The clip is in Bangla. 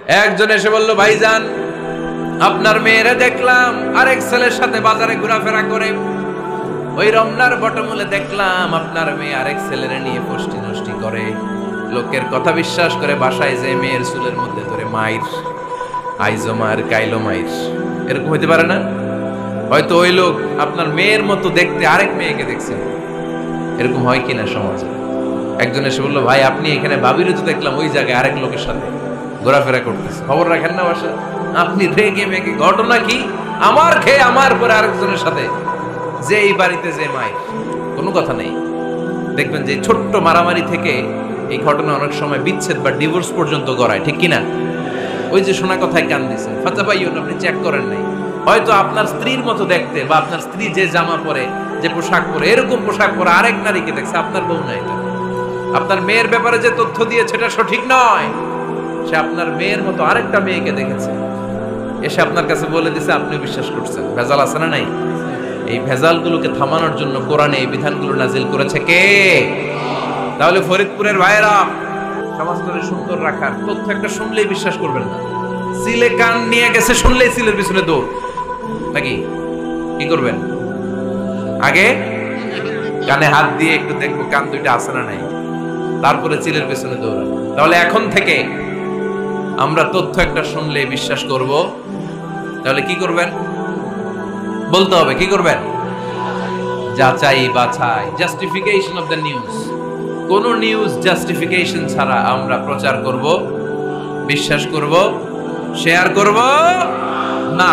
একজন এসে বলল, ভাইজান আপনার মেয়েরে দেখলাম আরেক ছেলের সাথে বাজারে ঘোরাফেরা করে, ওই রমনার বটমূলে দেখলাম আপনার মেয়ে আরেক ছেলেরে নিয়ে ফষ্টি নষ্টি করে, লোকের কথা বিশ্বাস করে বাসায় যে মেয়ের চুলের মধ্যে ধরে মাইর, আইজো মার কাইলো মাইর। এরকম হইতে পারে না? হয়তো ওই লোক আপনার মেয়ের মতো দেখতে আরেক মেয়েকে দেখছেন। এরকম হয় কিনা সমাজে? একজন এসে বললো, ভাই আপনি এখানে ভাবিরও তো দেখলাম ওই জায়গায় আরেক লোকের সাথে ঘোরাফেরা করতেছে, খবর রাখেন না বাসা? আপনি রেগে মেগে, ঘটনা কি? আমার খেয়ে আমার পরে আরেকজনের সাথে, যে এই বাড়িতে যে মায়ের, কোনো কথা নেই। দেখবেন যে ছোট্ট মারামারি থেকে এই ঘটনা অনেক সময় বিচ্ছেদ বা ডিভোর্স পর্যন্ত গড়ায়, ঠিক কিনা? ওই যে শোনা কথায় কান দিছেন, ফাতা ভাইও আপনি চেক করেন নাই। হয়তো আপনার স্ত্রীর মতো দেখতে বা আপনার স্ত্রী যে জামা পরে, যে পোশাক পরে, এরকম পোশাক পরে আরেক নারীকে দেখছে, আপনার বউ না এটা। আপনার মেয়ের ব্যাপারে যে তথ্য দিয়েছে এটা সঠিক নয়, সে আপনার মেয়ের মতো আরেকটা মেয়েকে দেখেছে, এসে আপনার কাছে বলে দিছে, আপনি বিশ্বাস করছেন। ভেজাল আছে না নাই? এই ভেজালগুলোকে থামানোর জন্য কোরআনে এই বিধানগুলো নাজিল করেছে কে? তাহলে ফরিদপুরের ভাইয়েরা, সমাজটাকে সুন্দর রাখার তথ্য একটা শুনলেই বিশ্বাস করবেন না। সিলে কান নিয়ে গেছে শুনলেই সিলের পিছনে দৌড়, নাকি? কি করবেন? আগে কানে হাত দিয়ে একটু দেখবো কান দুইটা আছে না নাই, তারপরে চিলের পেছনে দৌড়ান। তাহলে এখন থেকে আমরা তথ্য একটা শুনলে বিশ্বাস করব। তাহলে কি করবেন? বলতে হবে কি করবেন? যাচাই বাছাই, জাস্টিফিকেশন অফ দ্য নিউজ। কোন নিউজ জাস্টিফিকেশন ছাড়া আমরা প্রচার করব, বিশ্বাস করব, শেয়ার করব না।